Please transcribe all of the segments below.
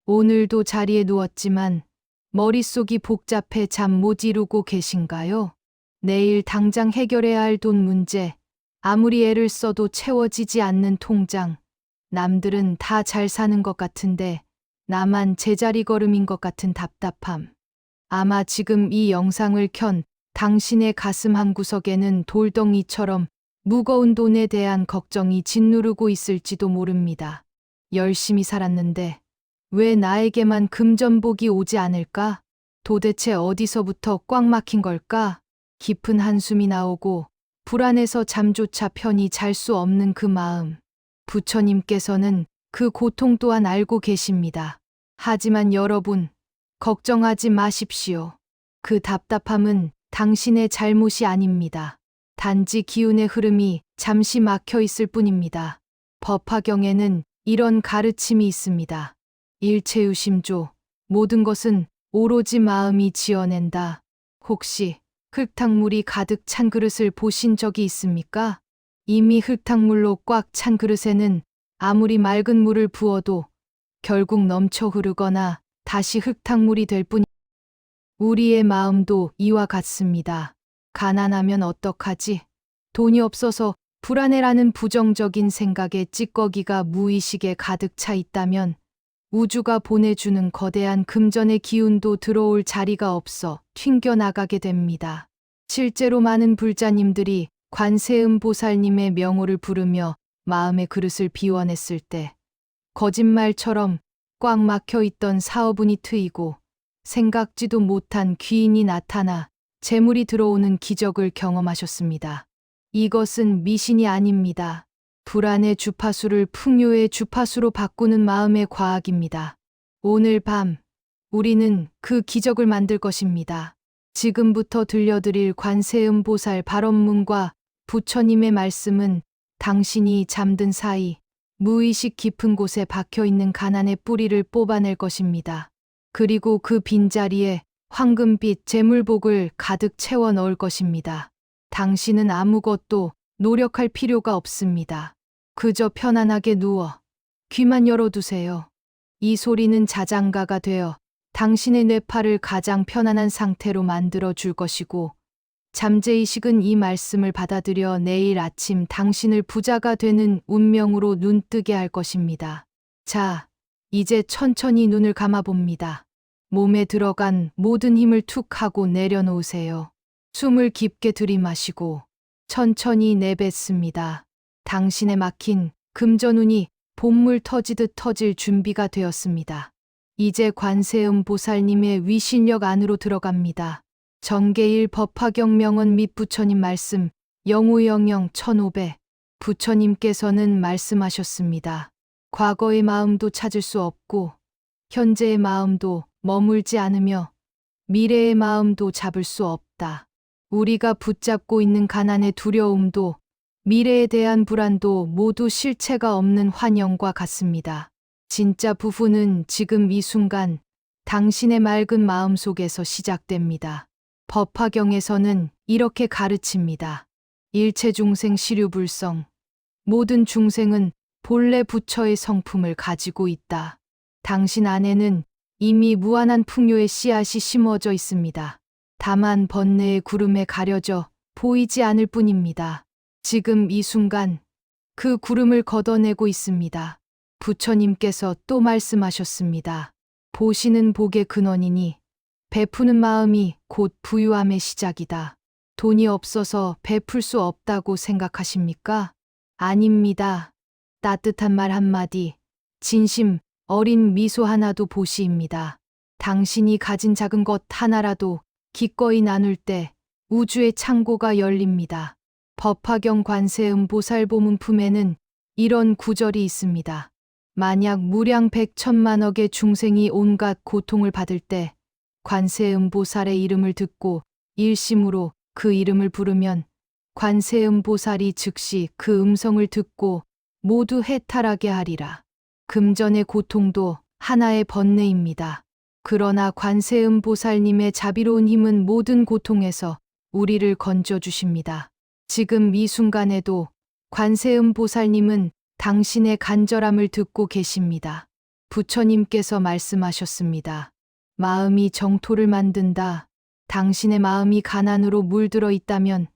오늘도 자리에 누웠지만 머릿속이 복잡해 잠 못 이루고 계신가요? 내일 당장 해결해야 할 돈 문제, 아무리 애를 써도 채워지지 않는 통장, 남들은 다 잘 사는 것 같은데 나만 제자리 걸음인 것 같은 답답함. 아마 지금 이 영상을 켠 당신의 가슴 한구석에는 돌덩이처럼 무거운 돈에 대한 걱정이 짓누르고 있을지도 모릅니다. 열심히 살았는데 왜 나에게만 금전복이 오지 않을까? 도대체 어디서부터 꽉 막힌 걸까? 깊은 한숨이 나오고 불안해서 잠조차 편히 잘 수 없는 그 마음. 부처님께서는 그 고통 또한 알고 계십니다. 하지만 여러분, 걱정하지 마십시오. 그 답답함은 당신의 잘못이 아닙니다. 단지 기운의 흐름이 잠시 막혀 있을 뿐입니다. 법화경에는 이런 가르침이 있습니다. 일체유심조, 모든 것은 오로지 마음이 지어낸다. 혹시 흙탕물이 가득 찬 그릇을 보신 적이 있습니까? 이미 흙탕물로 꽉 찬 그릇에는 아무리 맑은 물을 부어도 결국 넘쳐 흐르거나 다시 흙탕물이 될 뿐. 우리의 마음도 이와 같습니다. 가난하면 어떡하지? 돈이 없어서 불안해라는 부정적인 생각에 찌꺼기가 무의식에 가득 차 있다면 우주가 보내주는 거대한 금전의 기운도 들어올 자리가 없어 튕겨나가게 됩니다. 실제로 많은 불자님들이 관세음 보살님의 명호를 부르며 마음의 그릇을 비워냈을 때 거짓말처럼 꽉 막혀 있던 사업운이 트이고 생각지도 못한 귀인이 나타나 재물이 들어오는 기적을 경험하셨습니다. 이것은 미신이 아닙니다. 불안의 주파수를 풍요의 주파수로 바꾸는 마음의 과학입니다. 오늘 밤 우리는 그 기적을 만들 것입니다. 지금부터 들려드릴 관세음 보살 발언문과 부처님의 말씀은 당신이 잠든 사이 무의식 깊은 곳에 박혀있는 가난의 뿌리를 뽑아낼 것입니다. 그리고 그 빈자리에 황금빛 재물복을 가득 채워 넣을 것입니다. 당신은 아무것도 노력할 필요가 없습니다. 그저 편안하게 누워 귀만 열어두세요. 이 소리는 자장가가 되어 당신의 뇌파를 가장 편안한 상태로 만들어 줄 것이고 잠재의식은 이 말씀을 받아들여 내일 아침 당신을 부자가 되는 운명으로 눈뜨게 할 것입니다. 자, 이제 천천히 눈을 감아봅니다. 몸에 들어간 모든 힘을 툭 하고 내려놓으세요. 숨을 깊게 들이마시고 천천히 내뱉습니다. 당신의 막힌 금전운이 봇물 터지듯 터질 준비가 되었습니다. 이제 관세음 보살님의 위신력 안으로 들어갑니다. 정계일 법화경 명언 및 부처님 말씀 영우영영 1500 부처님께서는 말씀하셨습니다. 과거의 마음도 찾을 수 없고 현재의 마음도 머물지 않으며 미래의 마음도 잡을 수 없다. 우리가 붙잡고 있는 가난의 두려움도 미래에 대한 불안도 모두 실체가 없는 환영과 같습니다. 진짜 부부는 지금 이 순간 당신의 맑은 마음 속에서 시작됩니다. 법화경에서는 이렇게 가르칩니다. 일체 중생 시류불성. 모든 중생은 본래 부처의 성품을 가지고 있다. 당신 안에는 이미 무한한 풍요의 씨앗이 심어져 있습니다. 다만 번뇌의 구름에 가려져 보이지 않을 뿐입니다. 지금 이 순간 그 구름을 걷어내고 있습니다. 부처님께서 또 말씀하셨습니다. 보시는 복의 근원이니 베푸는 마음이 곧 부유함의 시작이다. 돈이 없어서 베풀 수 없다고 생각하십니까? 아닙니다. 따뜻한 말 한마디, 진심 어린 미소 하나도 보시입니다. 당신이 가진 작은 것 하나라도 기꺼이 나눌 때 우주의 창고가 열립니다. 법화경 관세음 보살보문 품에는 이런 구절이 있습니다. 만약 무량 백천만억의 중생이 온갖 고통을 받을 때 관세음 보살의 이름을 듣고 일심으로 그 이름을 부르면 관세음 보살이 즉시 그 음성을 듣고 모두 해탈하게 하리라. 금전의 고통도 하나의 번뇌입니다. 그러나 관세음 보살님의 자비로운 힘은 모든 고통에서 우리를 건져주십니다. 지금 이 순간에도 관세음 보살님은 당신의 간절함을 듣고 계십니다. 부처님께서 말씀하셨습니다. 마음이 정토를 만든다. 당신의 마음이 가난으로 물들어 있다면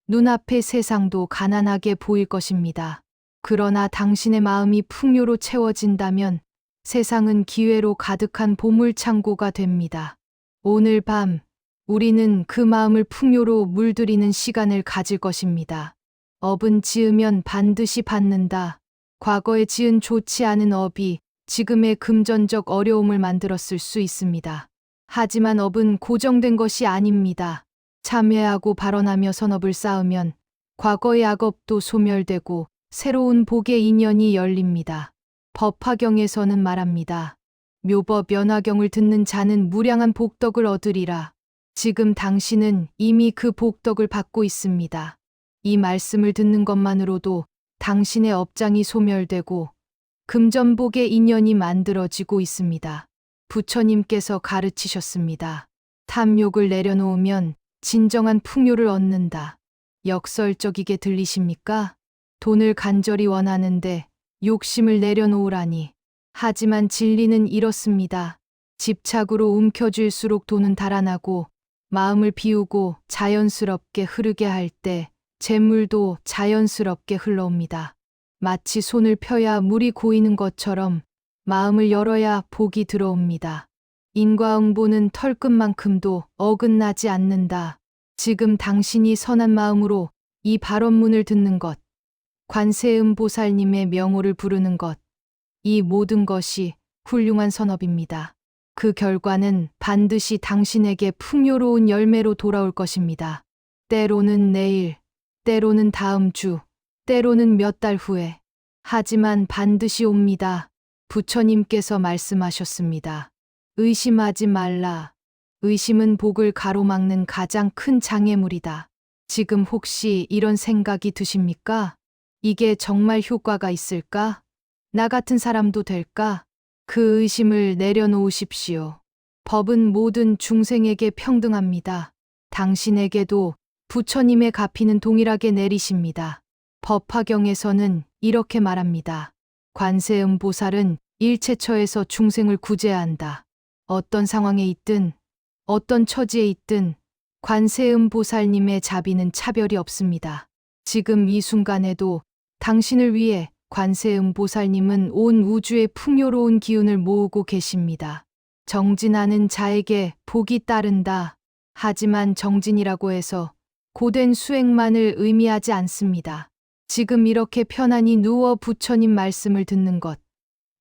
눈앞의 세상도 가난하게 보일 것입니다. 그러나 당신의 마음이 풍요로 채워진다면 세상은 기회로 가득한 보물창고가 됩니다. 오늘 밤 우리는 그 마음을 풍요로 물들이는 시간을 가질 것입니다. 업은 지으면 반드시 받는다. 과거에 지은 좋지 않은 업이 지금의 금전적 어려움을 만들었을 수 있습니다. 하지만 업은 고정된 것이 아닙니다. 참회하고 발언하며 선업을 쌓으면 과거의 악업도 소멸되고 새로운 복의 인연이 열립니다. 법화경에서는 말합니다. 묘법 연화경을 듣는 자는 무량한 복덕을 얻으리라. 지금 당신은 이미 그 복덕을 받고 있습니다. 이 말씀을 듣는 것만으로도 당신의 업장이 소멸되고 금전복의 인연이 만들어지고 있습니다. 부처님께서 가르치셨습니다. 탐욕을 내려놓으면 진정한 풍요를 얻는다. 역설적이게 들리십니까? 돈을 간절히 원하는데 욕심을 내려놓으라니. 하지만 진리는 이렇습니다. 집착으로 움켜쥘수록 돈은 달아나고 마음을 비우고 자연스럽게 흐르게 할 때 재물도 자연스럽게 흘러옵니다. 마치 손을 펴야 물이 고이는 것처럼 마음을 열어야 복이 들어옵니다. 인과응보는 털끝만큼도 어긋나지 않는다. 지금 당신이 선한 마음으로 이 발언문을 듣는 것, 관세음보살님의 명호를 부르는 것, 이 모든 것이 훌륭한 선업입니다. 그 결과는 반드시 당신에게 풍요로운 열매로 돌아올 것입니다. 때로는 내일, 때로는 다음 주, 때로는 몇 달 후에. 하지만 반드시 옵니다. 부처님께서 말씀하셨습니다. 의심하지 말라. 의심은 복을 가로막는 가장 큰 장애물이다. 지금 혹시 이런 생각이 드십니까? 이게 정말 효과가 있을까? 나 같은 사람도 될까? 그 의심을 내려놓으십시오. 법은 모든 중생에게 평등합니다. 당신에게도 부처님의 가피는 동일하게 내리십니다. 법화경에서는 이렇게 말합니다. 관세음보살은 일체처에서 중생을 구제해야 한다. 어떤 상황에 있든 어떤 처지에 있든 관세음보살님의 자비는 차별이 없습니다. 지금 이 순간에도 당신을 위해 관세음보살님은 온 우주의 풍요로운 기운을 모으고 계십니다. 정진하는 자에게 복이 따른다. 하지만 정진이라고 해서 고된 수행만을 의미하지 않습니다. 지금 이렇게 편안히 누워 부처님 말씀을 듣는 것,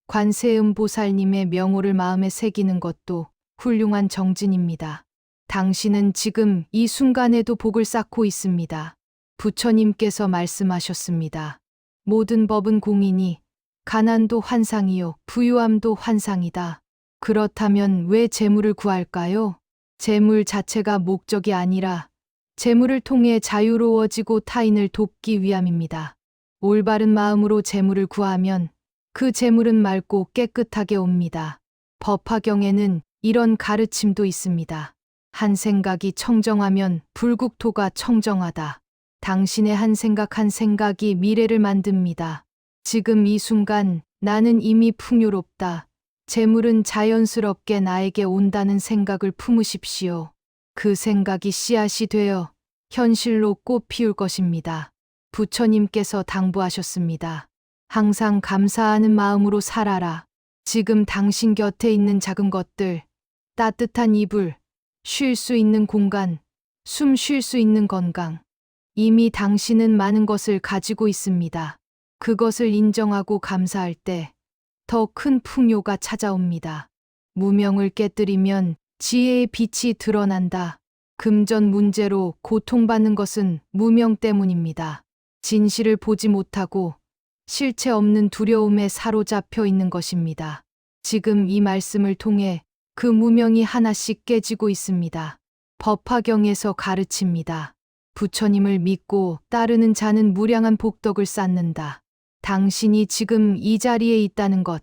관세음보살님의 명호를 마음에 새기는 것도 훌륭한 정진입니다. 당신은 지금 이 순간에도 복을 쌓고 있습니다. 부처님께서 말씀하셨습니다. 모든 법은 공이니 가난도 환상이요 부유함도 환상이다. 그렇다면 왜 재물을 구할까요? 재물 자체가 목적이 아니라 재물을 통해 자유로워지고 타인을 돕기 위함입니다. 올바른 마음으로 재물을 구하면 그 재물은 맑고 깨끗하게 옵니다. 법화경에는 이런 가르침도 있습니다. 한 생각이 청정하면 불국토가 청정하다. 당신의 한 생각이 미래를 만듭니다. 지금 이 순간 나는 이미 풍요롭다. 재물은 자연스럽게 나에게 온다는 생각을 품으십시오. 그 생각이 씨앗이 되어 현실로 꽃 피울 것입니다. 부처님께서 당부하셨습니다. 항상 감사하는 마음으로 살아라. 지금 당신 곁에 있는 작은 것들, 따뜻한 이불, 쉴 수 있는 공간, 숨 쉴 수 있는 건강. 이미 당신은 많은 것을 가지고 있습니다. 그것을 인정하고 감사할 때 더 큰 풍요가 찾아옵니다. 무명을 깨뜨리면 지혜의 빛이 드러난다. 금전 문제로 고통받는 것은 무명 때문입니다. 진실을 보지 못하고 실체 없는 두려움에 사로잡혀 있는 것입니다. 지금 이 말씀을 통해 그 무명이 하나씩 깨지고 있습니다. 법화경에서 가르칩니다. 부처님을 믿고 따르는 자는 무량한 복덕을 쌓는다. 당신이 지금 이 자리에 있다는 것,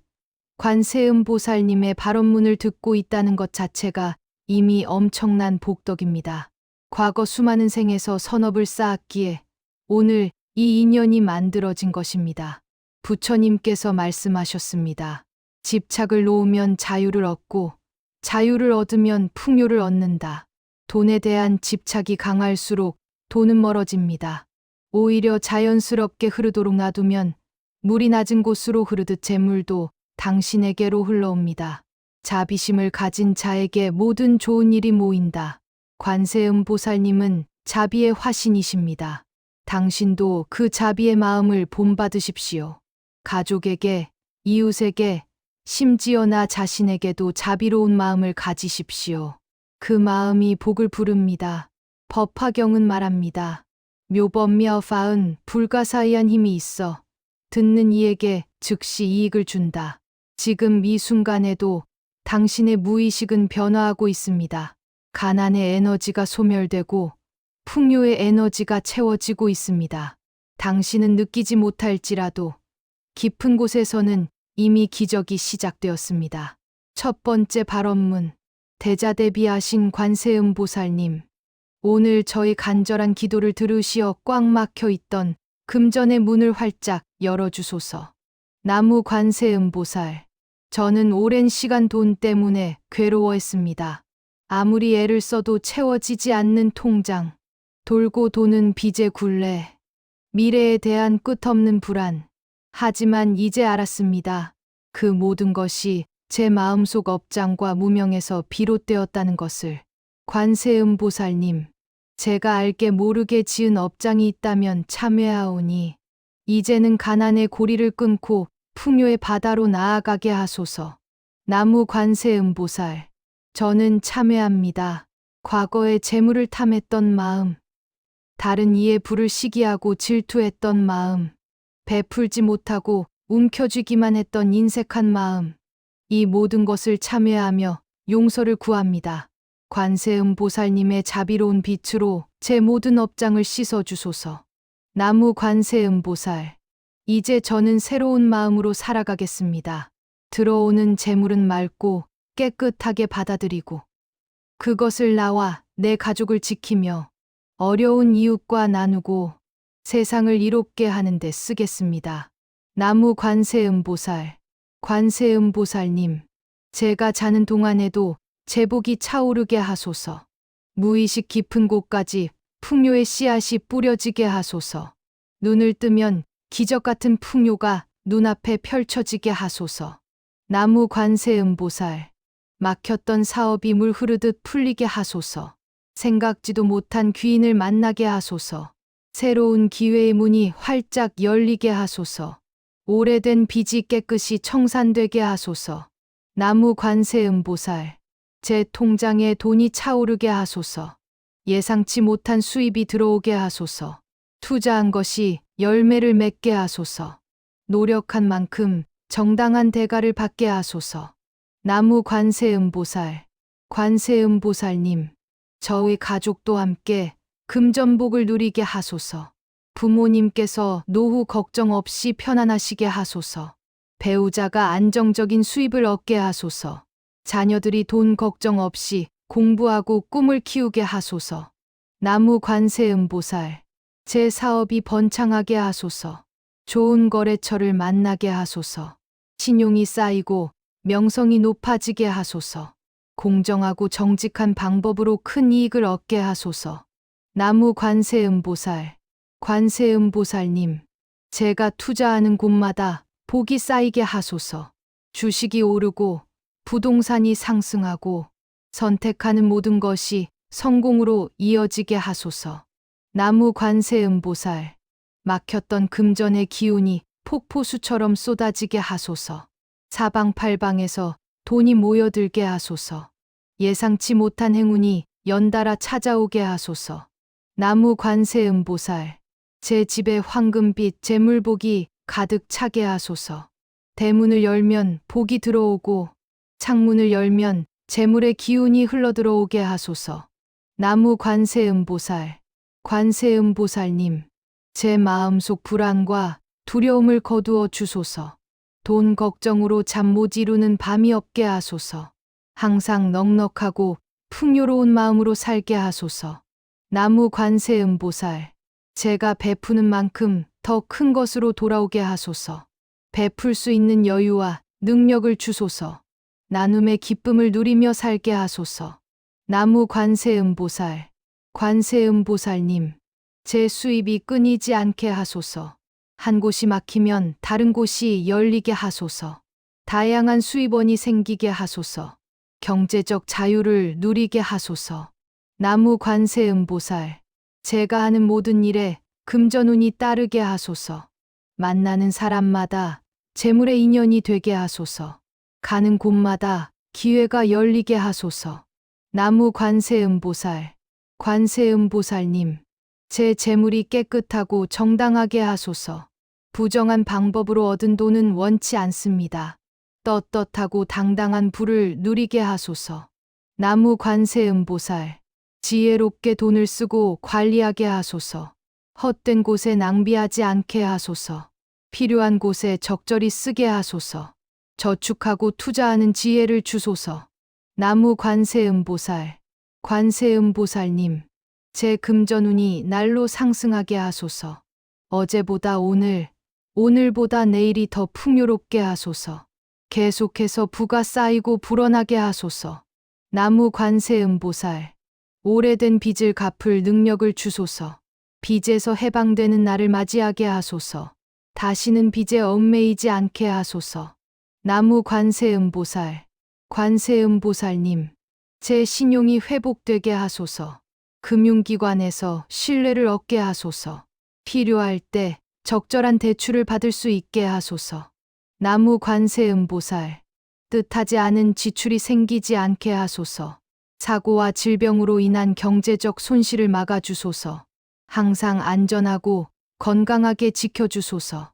관세음보살님의 발언문을 듣고 있다는 것 자체가 이미 엄청난 복덕입니다. 과거 수많은 생에서 선업을 쌓았기에 오늘 이 인연이 만들어진 것입니다. 부처님께서 말씀하셨습니다. 집착을 놓으면 자유를 얻고 자유를 얻으면 풍요를 얻는다. 돈에 대한 집착이 강할수록 돈은 멀어집니다. 오히려 자연스럽게 흐르도록 놔두면 물이 낮은 곳으로 흐르듯 재물도 당신에게로 흘러옵니다. 자비심을 가진 자에게 모든 좋은 일이 모인다. 관세음 보살님은 자비의 화신이십니다. 당신도 그 자비의 마음을 본받으십시오. 가족에게, 이웃에게, 심지어 나 자신에게도 자비로운 마음을 가지십시오. 그 마음이 복을 부릅니다. 법화경은 말합니다. 묘법미어파은 불가사의한 힘이 있어 듣는 이에게 즉시 이익을 준다. 지금 이 순간에도 당신의 무의식은 변화하고 있습니다. 가난의 에너지가 소멸되고 풍요의 에너지가 채워지고 있습니다. 당신은 느끼지 못할지라도 깊은 곳에서는 이미 기적이 시작되었습니다. 첫 번째 발언문. 대자대비하신 관세음 보살님. 오늘 저희 간절한 기도를 들으시어 꽉 막혀 있던 금전의 문을 활짝 열어주소서. 나무 관세음 보살. 저는 오랜 시간 돈 때문에 괴로워했습니다. 아무리 애를 써도 채워지지 않는 통장. 돌고 도는 빚의 굴레. 미래에 대한 끝없는 불안. 하지만 이제 알았습니다. 그 모든 것이 제 마음속 업장과 무명에서 비롯되었다는 것을. 관세음 보살님, 제가 알게 모르게 지은 업장이 있다면 참회하오니 이제는 가난의 고리를 끊고 풍요의 바다로 나아가게 하소서. 나무 관세음 보살, 저는 참회합니다. 과거에 재물을 탐했던 마음, 다른 이의 부를 시기하고 질투했던 마음, 베풀지 못하고 움켜쥐기만 했던 인색한 마음, 이 모든 것을 참회하며 용서를 구합니다. 관세음 보살님의 자비로운 빛으로 제 모든 업장을 씻어주소서. 나무 관세음 보살, 이제 저는 새로운 마음으로 살아가겠습니다. 들어오는 재물은 맑고 깨끗하게 받아들이고 그것을 나와 내 가족을 지키며 어려운 이웃과 나누고 세상을 이롭게 하는 데 쓰겠습니다. 나무 관세음 보살, 관세음 보살님, 제가 자는 동안에도 제복이 차오르게 하소서. 무의식 깊은 곳까지 풍요의 씨앗이 뿌려지게 하소서. 눈을 뜨면 기적 같은 풍요가 눈앞에 펼쳐지게 하소서. 나무 관세음 보살, 막혔던 사업이 물 흐르듯 풀리게 하소서. 생각지도 못한 귀인을 만나게 하소서. 새로운 기회의 문이 활짝 열리게 하소서. 오래된 빚이 깨끗이 청산되게 하소서. 나무 관세음 보살, 제 통장에 돈이 차오르게 하소서. 예상치 못한 수입이 들어오게 하소서. 투자한 것이 열매를 맺게 하소서. 노력한 만큼 정당한 대가를 받게 하소서. 나무 관세음 보살, 관세음 보살님, 저의 가족도 함께 금전복을 누리게 하소서. 부모님께서 노후 걱정 없이 편안하시게 하소서. 배우자가 안정적인 수입을 얻게 하소서. 자녀들이 돈 걱정 없이 공부하고 꿈을 키우게 하소서. 나무 관세음 보살, 제 사업이 번창하게 하소서. 좋은 거래처를 만나게 하소서. 신용이 쌓이고 명성이 높아지게 하소서. 공정하고 정직한 방법으로 큰 이익을 얻게 하소서. 나무 관세음 보살, 관세음 보살님, 제가 투자하는 곳마다 복이 쌓이게 하소서. 주식이 오르고 부동산이 상승하고 선택하는 모든 것이 성공으로 이어지게 하소서. 나무 관세음 보살, 막혔던 금전의 기운이 폭포수처럼 쏟아지게 하소서. 사방팔방에서 돈이 모여들게 하소서. 예상치 못한 행운이 연달아 찾아오게 하소서. 나무 관세음 보살, 제 집에 황금빛 재물복이 가득 차게 하소서. 대문을 열면 복이 들어오고 창문을 열면 재물의 기운이 흘러들어오게 하소서. 나무 관세음 보살, 관세음 보살님, 제 마음속 불안과 두려움을 거두어 주소서. 돈 걱정으로 잠 못 이루는 밤이 없게 하소서. 항상 넉넉하고 풍요로운 마음으로 살게 하소서. 나무 관세음 보살, 제가 베푸는 만큼 더 큰 것으로 돌아오게 하소서. 베풀 수 있는 여유와 능력을 주소서. 나눔의 기쁨을 누리며 살게 하소서. 나무 관세음보살. 관세음보살님, 제 수입이 끊이지 않게 하소서. 한 곳이 막히면 다른 곳이 열리게 하소서. 다양한 수입원이 생기게 하소서. 경제적 자유를 누리게 하소서. 나무 관세음보살. 제가 하는 모든 일에 금전운이 따르게 하소서. 만나는 사람마다 재물의 인연이 되게 하소서. 가는 곳마다 기회가 열리게 하소서. 나무 관세음보살. 관세음보살님, 제 재물이 깨끗하고 정당하게 하소서. 부정한 방법으로 얻은 돈은 원치 않습니다. 떳떳하고 당당한 부를 누리게 하소서. 나무 관세음보살. 지혜롭게 돈을 쓰고 관리하게 하소서. 헛된 곳에 낭비하지 않게 하소서. 필요한 곳에 적절히 쓰게 하소서. 저축하고 투자하는 지혜를 주소서. 나무 관세음보살. 관세음보살님, 제 금전운이 날로 상승하게 하소서. 어제보다 오늘, 오늘보다 내일이 더 풍요롭게 하소서. 계속해서 부가 쌓이고 불어나게 하소서. 나무 관세음보살. 오래된 빚을 갚을 능력을 주소서. 빚에서 해방되는 날을 맞이하게 하소서. 다시는 빚에 얽매이지 않게 하소서. 나무 관세음보살. 관세음보살님, 제 신용이 회복되게 하소서. 금융기관에서 신뢰를 얻게 하소서. 필요할 때 적절한 대출을 받을 수 있게 하소서. 나무 관세음보살. 뜻하지 않은 지출이 생기지 않게 하소서. 사고와 질병으로 인한 경제적 손실을 막아주소서. 항상 안전하고 건강하게 지켜주소서.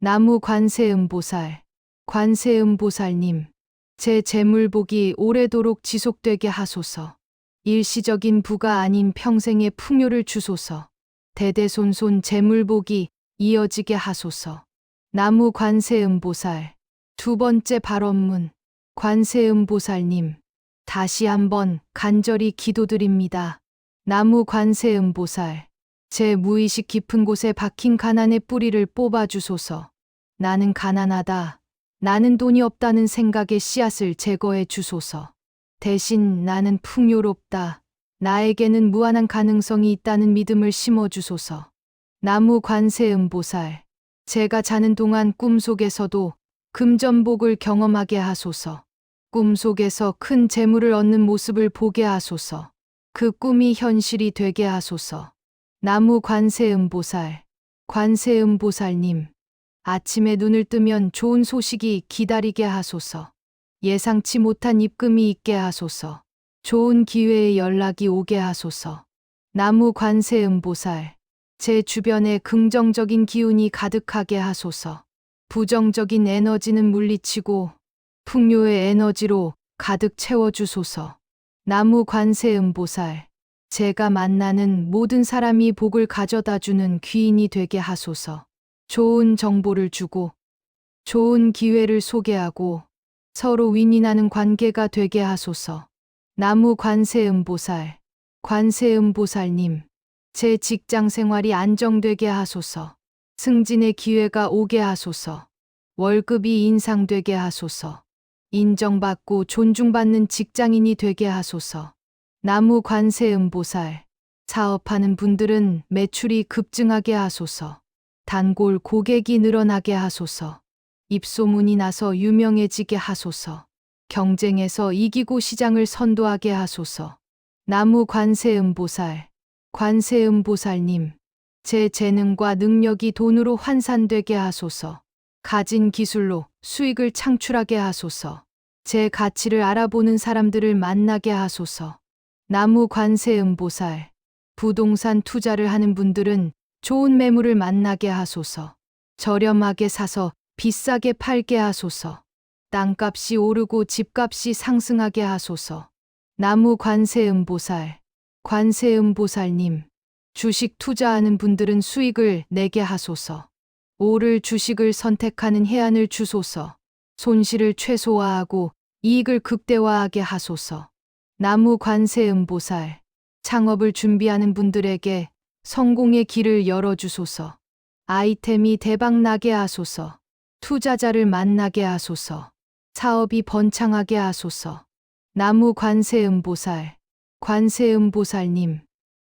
나무 관세음보살. 관세음보살님, 제 재물복이 오래도록 지속되게 하소서. 일시적인 부가 아닌 평생의 풍요를 주소서. 대대손손 재물복이 이어지게 하소서. 나무 관세음보살. 두 번째 발언문. 관세음보살님, 다시 한번 간절히 기도드립니다. 나무 관세음보살. 제 무의식 깊은 곳에 박힌 가난의 뿌리를 뽑아주소서. 나는 가난하다. 나는 돈이 없다는 생각의 씨앗을 제거해 주소서. 대신 나는 풍요롭다. 나에게는 무한한 가능성이 있다는 믿음을 심어주소서. 나무 관세음보살. 제가 자는 동안 꿈속에서도 금전복을 경험하게 하소서. 꿈속에서 큰 재물을 얻는 모습을 보게 하소서. 그 꿈이 현실이 되게 하소서. 나무 관세음보살. 관세음보살님, 아침에 눈을 뜨면 좋은 소식이 기다리게 하소서. 예상치 못한 입금이 있게 하소서. 좋은 기회에 연락이 오게 하소서. 나무 관세음보살. 제 주변에 긍정적인 기운이 가득하게 하소서. 부정적인 에너지는 물리치고 풍요의 에너지로 가득 채워주소서. 나무 관세음보살. 제가 만나는 모든 사람이 복을 가져다 주는 귀인이 되게 하소서. 좋은 정보를 주고 좋은 기회를 소개하고 서로 윈윈하는 관계가 되게 하소서. 나무 관세음보살. 관세음보살님, 제 직장 생활이 안정되게 하소서. 승진의 기회가 오게 하소서. 월급이 인상되게 하소서. 인정받고 존중받는 직장인이 되게 하소서. 나무 관세음보살. 사업하는 분들은 매출이 급증하게 하소서. 단골 고객이 늘어나게 하소서. 입소문이 나서 유명해지게 하소서. 경쟁에서 이기고 시장을 선도하게 하소서. 나무 관세음보살. 관세음보살님, 제 재능과 능력이 돈으로 환산되게 하소서. 가진 기술로 수익을 창출하게 하소서. 제 가치를 알아보는 사람들을 만나게 하소서. 나무 관세음보살. 부동산 투자를 하는 분들은 좋은 매물을 만나게 하소서. 저렴하게 사서 비싸게 팔게 하소서. 땅값이 오르고 집값이 상승하게 하소서. 나무 관세음보살. 관세음보살님, 주식 투자하는 분들은 수익을 내게 하소서. 오를 주식을 선택하는 해안을 주소서. 손실을 최소화하고 이익을 극대화하게 하소서. 나무 관세음보살. 창업을 준비하는 분들에게 성공의 길을 열어주소서. 아이템이 대박나게 하소서. 투자자를 만나게 하소서. 사업이 번창하게 하소서. 나무 관세음보살. 관세음보살님,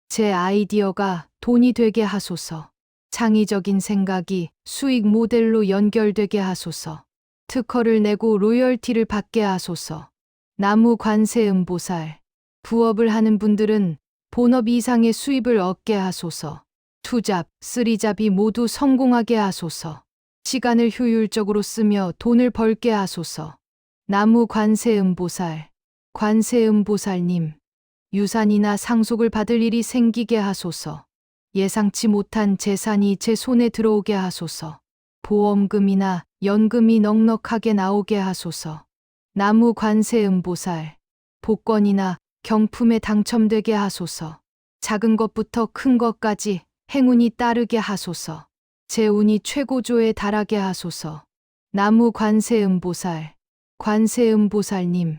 제 아이디어가 돈이 되게 하소서. 창의적인 생각이 수익 모델로 연결되게 하소서. 특허를 내고 로열티를 받게 하소서. 나무 관세음보살. 부업을 하는 분들은 본업 이상의 수입을 얻게 하소서. 투잡, 쓰리잡이 모두 성공하게 하소서. 시간을 효율적으로 쓰며 돈을 벌게 하소서. 나무 관세음보살. 관세음보살님, 유산이나 상속을 받을 일이 생기게 하소서. 예상치 못한 재산이 제 손에 들어오게 하소서. 보험금이나 연금이 넉넉하게 나오게 하소서. 나무 관세음보살. 복권이나 경품에 당첨되게 하소서. 작은 것부터 큰 것까지 행운이 따르게 하소서. 제 운이 최고조에 달하게 하소서. 나무 관세음보살. 관세음보살님,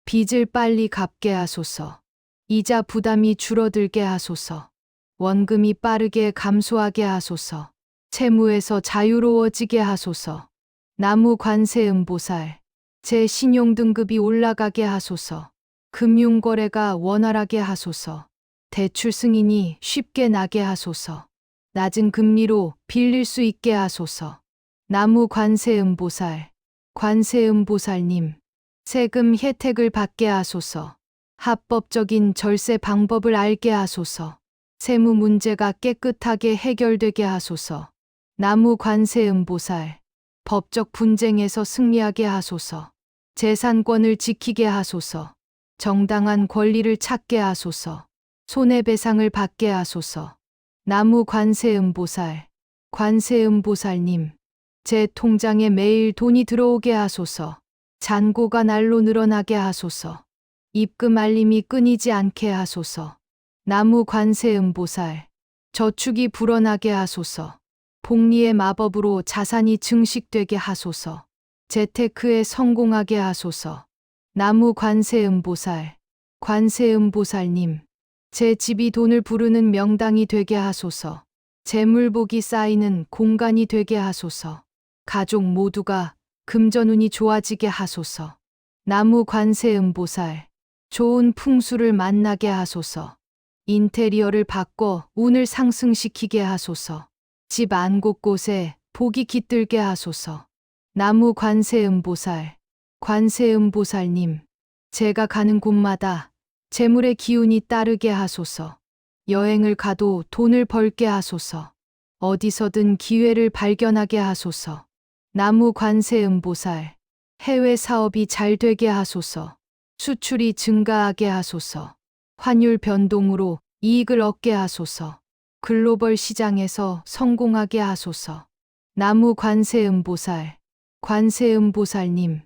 빚을 빨리 갚게 하소서. 이자 부담이 줄어들게 하소서. 원금이 빠르게 감소하게 하소서. 채무에서 자유로워지게 하소서. 나무 관세음보살. 제 신용등급이 올라가게 하소서. 금융거래가 원활하게 하소서. 대출 승인이 쉽게 나게 하소서. 낮은 금리로 빌릴 수 있게 하소서. 나무 관세음보살. 관세음보살님, 세금 혜택을 받게 하소서. 합법적인 절세 방법을 알게 하소서. 세무 문제가 깨끗하게 해결되게 하소서. 나무 관세음보살. 법적 분쟁에서 승리하게 하소서. 재산권을 지키게 하소서. 정당한 권리를 찾게 하소서. 손해배상을 받게 하소서. 나무 관세음보살. 관세음보살님, 제 통장에 매일 돈이 들어오게 하소서. 잔고가 날로 늘어나게 하소서. 입금 알림이 끊이지 않게 하소서. 나무 관세음보살. 저축이 불어나게 하소서. 복리의 마법으로 자산이 증식되게 하소서. 재테크에 성공하게 하소서. 나무 관세음보살. 관세음보살님, 제 집이 돈을 부르는 명당이 되게 하소서. 재물복이 쌓이는 공간이 되게 하소서. 가족 모두가 금전운이 좋아지게 하소서. 나무 관세음보살. 좋은 풍수를 만나게 하소서. 인테리어를 바꿔 운을 상승시키게 하소서. 집 안 곳곳에 복이 깃들게 하소서. 나무 관세음보살. 관세음보살님, 제가 가는 곳마다 재물의 기운이 따르게 하소서. 여행을 가도 돈을 벌게 하소서. 어디서든 기회를 발견하게 하소서. 나무 관세음보살. 해외 사업이 잘 되게 하소서. 수출이 증가하게 하소서. 환율 변동으로 이익을 얻게 하소서. 글로벌 시장에서 성공하게 하소서. 나무 관세음보살. 관세음보살님,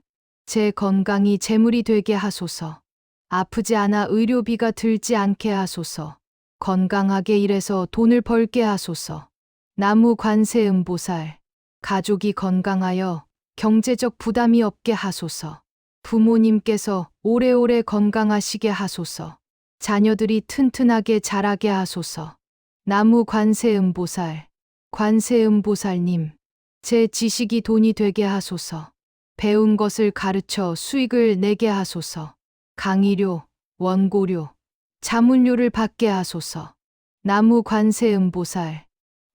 제 건강이 재물이 되게 하소서. 아프지 않아 의료비가 들지 않게 하소서. 건강하게 일해서 돈을 벌게 하소서. 나무 관세음보살. 가족이 건강하여 경제적 부담이 없게 하소서. 부모님께서 오래오래 건강하시게 하소서. 자녀들이 튼튼하게 자라게 하소서. 나무 관세음보살. 관세음보살님, 제 지식이 돈이 되게 하소서. 배운 것을 가르쳐 수익을 내게 하소서. 강의료, 원고료, 자문료를 받게 하소서. 나무 관세음보살.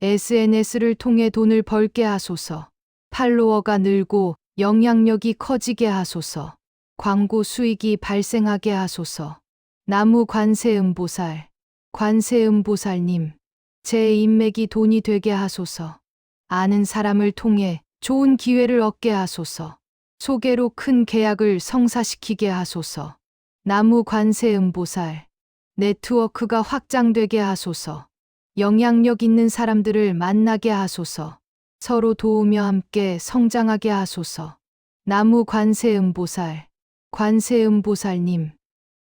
SNS를 통해 돈을 벌게 하소서. 팔로워가 늘고 영향력이 커지게 하소서. 광고 수익이 발생하게 하소서. 나무 관세음보살. 관세음보살님, 제 인맥이 돈이 되게 하소서. 아는 사람을 통해 좋은 기회를 얻게 하소서. 소개로 큰 계약을 성사시키게 하소서. 나무 관세음보살. 네트워크가 확장되게 하소서. 영향력 있는 사람들을 만나게 하소서. 서로 도우며 함께 성장하게 하소서. 나무 관세음보살. 관세음보살님,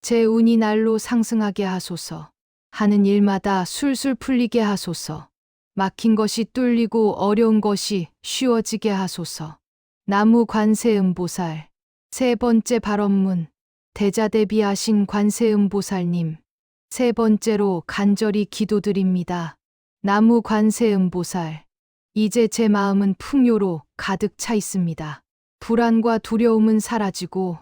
제 운이 날로 상승하게 하소서. 하는 일마다 술술 풀리게 하소서. 막힌 것이 뚫리고 어려운 것이 쉬워지게 하소서. 나무 관세음보살. 세 번째 발언문. 대자대비하신 관세음보살님, 세 번째로 간절히 기도드립니다. 나무 관세음보살. 이제 제 마음은 풍요로 가득 차 있습니다. 불안과 두려움은 사라지고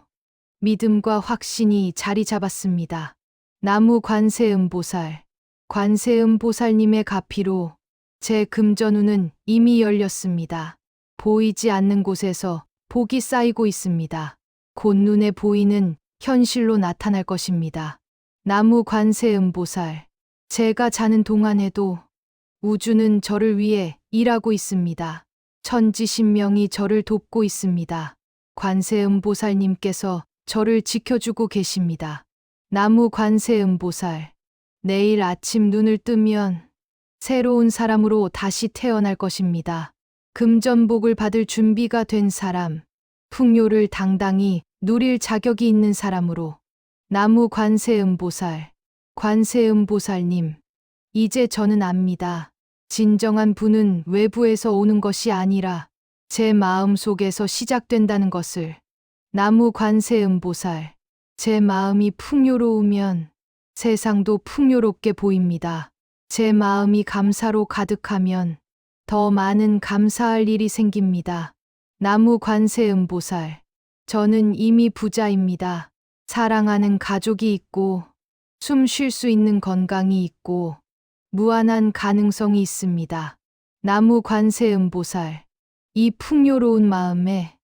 믿음과 확신이 자리 잡았습니다. 나무 관세음보살, 관세음보살님의 가피로 제 금전운은 이미 열렸습니다. 보이지 않는 곳에서 복이 쌓이고 있습니다. 곧 눈에 보이는 현실로 나타날 것입니다. 나무 관세음보살, 제가 자는 동안에도 우주는 저를 위해 일하고 있습니다. 천지신명이 저를 돕고 있습니다. 관세음보살님께서 저를 지켜주고 계십니다. 나무 관세음보살, 내일 아침 눈을 뜨면 새로운 사람으로 다시 태어날 것입니다. 금전복을 받을 준비가 된 사람, 풍요를 당당히 누릴 자격이 있는 사람으로. 나무 관세음보살, 관세음보살님, 이제 저는 압니다. 진정한 부는 외부에서 오는 것이 아니라 제 마음 속에서 시작된다는 것을. 나무 관세음보살, 제 마음이 풍요로우면 세상도 풍요롭게 보입니다. 제 마음이 감사로 가득하면 더 많은 감사할 일이 생깁니다. 나무 관세음보살, 저는 이미 부자입니다. 사랑하는 가족이 있고 숨 쉴 수 있는 건강이 있고 무한한 가능성이 있습니다. 나무 관세음보살, 이 풍요로운 마음에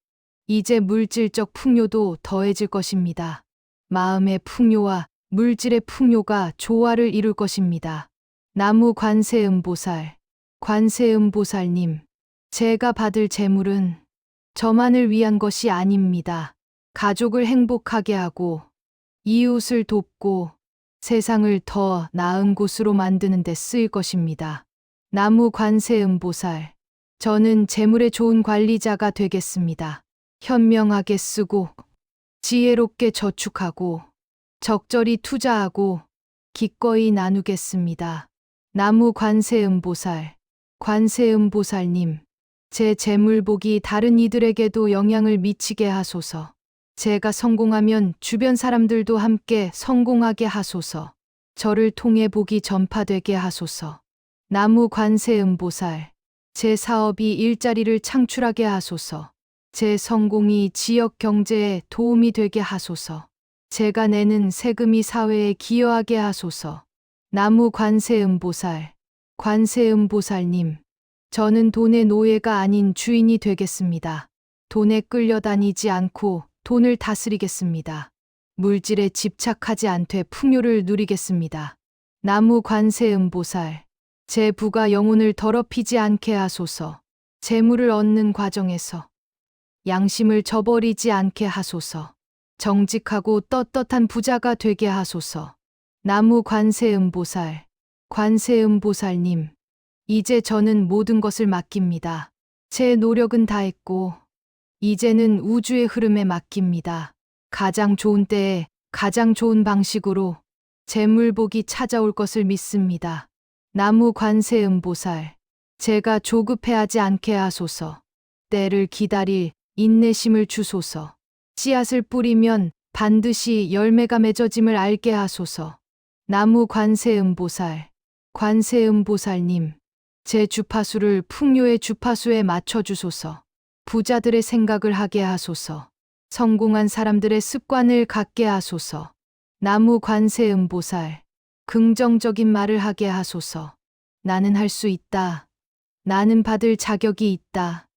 이제 물질적 풍요도 더해질 것입니다. 마음의 풍요와 물질의 풍요가 조화를 이룰 것입니다. 나무 관세음보살, 관세음보살님, 제가 받을 재물은 저만을 위한 것이 아닙니다. 가족을 행복하게 하고 이웃을 돕고 세상을 더 나은 곳으로 만드는 데 쓰일 것입니다. 나무 관세음보살, 저는 재물의 좋은 관리자가 되겠습니다. 현명하게 쓰고 지혜롭게 저축하고 적절히 투자하고 기꺼이 나누겠습니다. 나무 관세음보살, 관세음보살님, 제 재물복이 다른 이들에게도 영향을 미치게 하소서. 제가 성공하면 주변 사람들도 함께 성공하게 하소서. 저를 통해 복이 전파되게 하소서. 나무 관세음보살, 제 사업이 일자리를 창출하게 하소서. 제 성공이 지역 경제에 도움이 되게 하소서. 제가 내는 세금이 사회에 기여하게 하소서. 나무 관세음보살, 관세음보살님, 저는 돈의 노예가 아닌 주인이 되겠습니다. 돈에 끌려다니지 않고 돈을 다스리겠습니다. 물질에 집착하지 않되 풍요를 누리겠습니다. 나무 관세음보살, 제 부가 영혼을 더럽히지 않게 하소서. 재물을 얻는 과정에서 양심을 저버리지 않게 하소서. 정직하고 떳떳한 부자가 되게 하소서. 나무 관세음보살, 관세음보살님, 이제 저는 모든 것을 맡깁니다. 제 노력은 다했고 이제는 우주의 흐름에 맡깁니다. 가장 좋은 때에 가장 좋은 방식으로 재물복이 찾아올 것을 믿습니다. 나무 관세음보살, 제가 조급해하지 않게 하소서. 때를 기다릴 인내심을 주소서. 씨앗을 뿌리면 반드시 열매가 맺어짐을 알게 하소서. 나무 관세음보살, 관세음보살님, 제 주파수를 풍요의 주파수에 맞춰주소서. 부자들의 생각을 하게 하소서. 성공한 사람들의 습관을 갖게 하소서. 나무 관세음보살, 긍정적인 말을 하게 하소서. 나는 할 수 있다. 나는 받을 자격이 있다.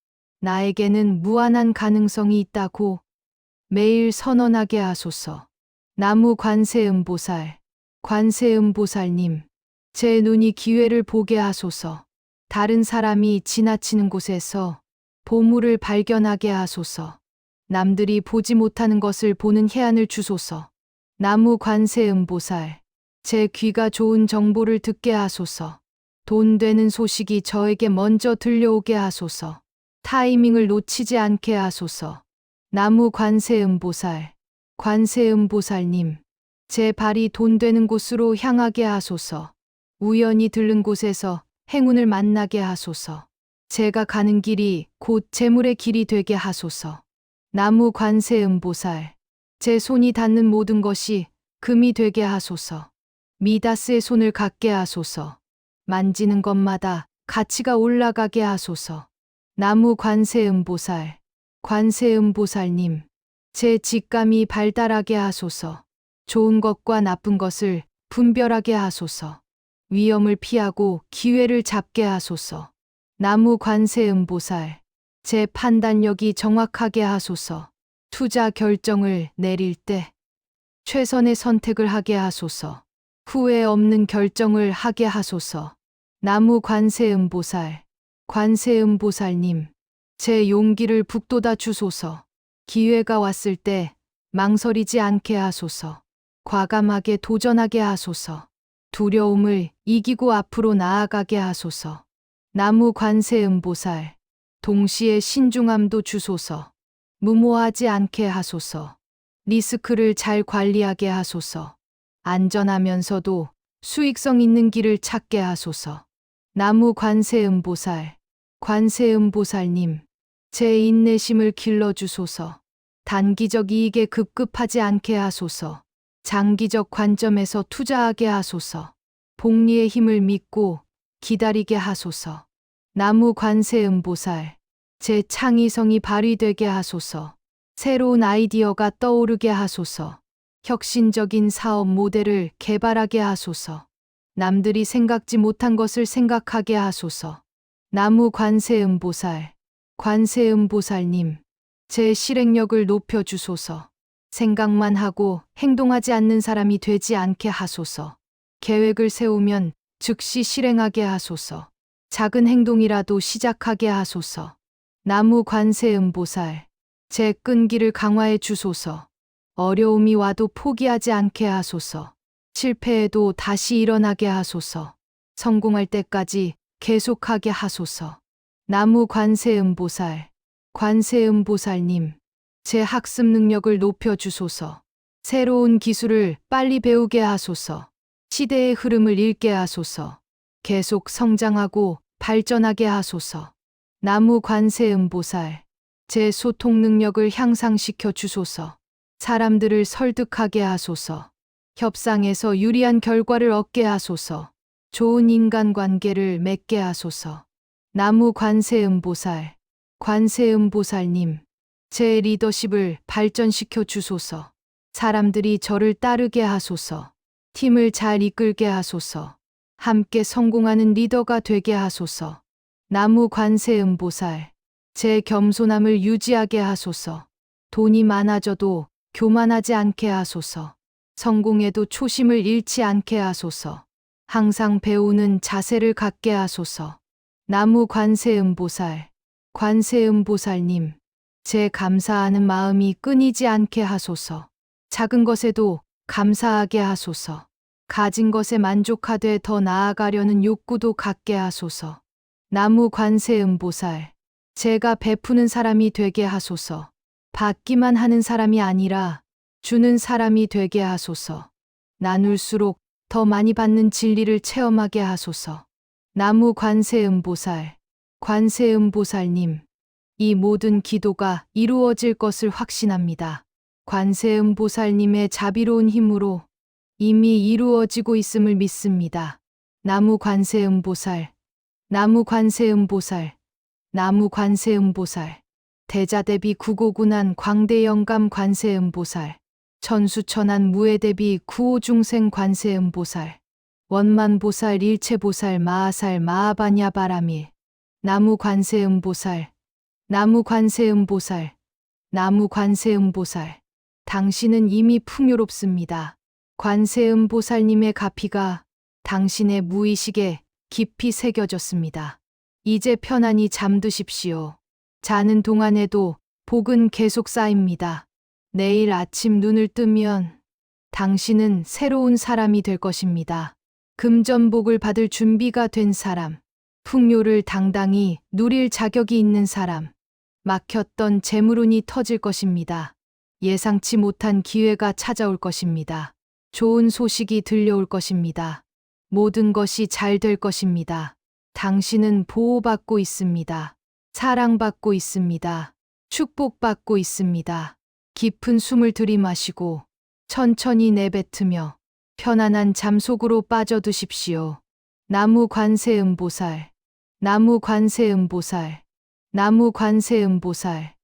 나에게는 무한한 가능성이 있다고 매일 선언하게 하소서. 나무 관세음보살, 관세음보살님, 제 눈이 기회를 보게 하소서. 다른 사람이 지나치는 곳에서 보물을 발견하게 하소서. 남들이 보지 못하는 것을 보는 해안을 주소서. 나무 관세음보살, 제 귀가 좋은 정보를 듣게 하소서. 돈 되는 소식이 저에게 먼저 들려오게 하소서. 타이밍을 놓치지 않게 하소서. 나무 관세음보살, 관세음보살님, 제 발이 돈 되는 곳으로 향하게 하소서. 우연히 들른 곳에서 행운을 만나게 하소서. 제가 가는 길이 곧 재물의 길이 되게 하소서. 나무 관세음보살, 제 손이 닿는 모든 것이 금이 되게 하소서. 미다스의 손을 갖게 하소서. 만지는 것마다 가치가 올라가게 하소서. 나무 관세음보살, 관세음보살님, 제 직감이 발달하게 하소서. 좋은 것과 나쁜 것을 분별하게 하소서. 위험을 피하고 기회를 잡게 하소서. 나무 관세음보살, 제 판단력이 정확하게 하소서. 투자 결정을 내릴 때 최선의 선택을 하게 하소서. 후회 없는 결정을 하게 하소서. 나무 관세음보살, 관세음보살님, 제 용기를 북돋아 주소서. 기회가 왔을 때 망설이지 않게 하소서. 과감하게 도전하게 하소서. 두려움을 이기고 앞으로 나아가게 하소서. 나무 관세음보살, 동시에 신중함도 주소서. 무모하지 않게 하소서. 리스크를 잘 관리하게 하소서. 안전하면서도 수익성 있는 길을 찾게 하소서. 나무 관세음보살, 관세음보살님, 제 인내심을 길러주소서. 단기적 이익에 급급하지 않게 하소서. 장기적 관점에서 투자하게 하소서. 복리의 힘을 믿고 기다리게 하소서. 나무 관세음보살, 제 창의성이 발휘되게 하소서. 새로운 아이디어가 떠오르게 하소서. 혁신적인 사업 모델을 개발하게 하소서. 남들이 생각지 못한 것을 생각하게 하소서. 나무 관세음보살, 관세음보살님, 제 실행력을 높여주소서. 생각만 하고 행동하지 않는 사람이 되지 않게 하소서. 계획을 세우면 즉시 실행하게 하소서. 작은 행동이라도 시작하게 하소서. 나무 관세음보살, 제 끈기를 강화해 주소서. 어려움이 와도 포기하지 않게 하소서. 실패해도 다시 일어나게 하소서. 성공할 때까지 계속하게 하소서. 나무 관세음보살, 관세음보살님, 제 학습 능력을 높여주소서. 새로운 기술을 빨리 배우게 하소서. 시대의 흐름을 읽게 하소서. 계속 성장하고 발전하게 하소서. 나무 관세음보살, 제 소통 능력을 향상시켜 주소서. 사람들을 설득하게 하소서. 협상에서 유리한 결과를 얻게 하소서. 좋은 인간관계를 맺게 하소서. 나무 관세음보살, 관세음보살님, 제 리더십을 발전시켜 주소서. 사람들이 저를 따르게 하소서. 팀을 잘 이끌게 하소서. 함께 성공하는 리더가 되게 하소서. 나무 관세음보살, 제 겸손함을 유지하게 하소서. 돈이 많아져도 교만하지 않게 하소서. 성공에도 초심을 잃지 않게 하소서. 항상 배우는 자세를 갖게 하소서. 나무 관세음보살, 관세음보살님, 제 감사하는 마음이 끊이지 않게 하소서. 작은 것에도 감사하게 하소서. 가진 것에 만족하되 더 나아가려는 욕구도 갖게 하소서. 나무 관세음보살, 제가 베푸는 사람이 되게 하소서. 받기만 하는 사람이 아니라 주는 사람이 되게 하소서. 나눌수록 더 많이 받는 진리를 체험하게 하소서. 나무 관세음보살, 관세음보살님, 이 모든 기도가 이루어질 것을 확신합니다. 관세음보살님의 자비로운 힘으로 이미 이루어지고 있음을 믿습니다. 나무 관세음보살, 나무 관세음보살, 나무 관세음보살, 대자대비 구고군한 광대영감 관세음보살, 천수천한 무해대비 구호중생 관세음보살, 원만보살 일체보살 마하살 마하바냐바라밀, 나무 관세음보살, 나무 관세음보살, 나무 관세음보살, 당신은 이미 풍요롭습니다. 관세음보살님의 가피가 당신의 무의식에 깊이 새겨졌습니다. 이제 편안히 잠드십시오. 자는 동안에도 복은 계속 쌓입니다. 내일 아침 눈을 뜨면 당신은 새로운 사람이 될 것입니다. 금전복을 받을 준비가 된 사람, 풍요를 당당히 누릴 자격이 있는 사람, 막혔던 재물운이 터질 것입니다. 예상치 못한 기회가 찾아올 것입니다. 좋은 소식이 들려올 것입니다. 모든 것이 잘 될 것입니다. 당신은 보호받고 있습니다. 사랑받고 있습니다. 축복받고 있습니다. 깊은 숨을 들이마시고 천천히 내뱉으며 편안한 잠 속으로 빠져드십시오. 나무 관세음보살, 나무 관세음보살, 나무 관세음보살.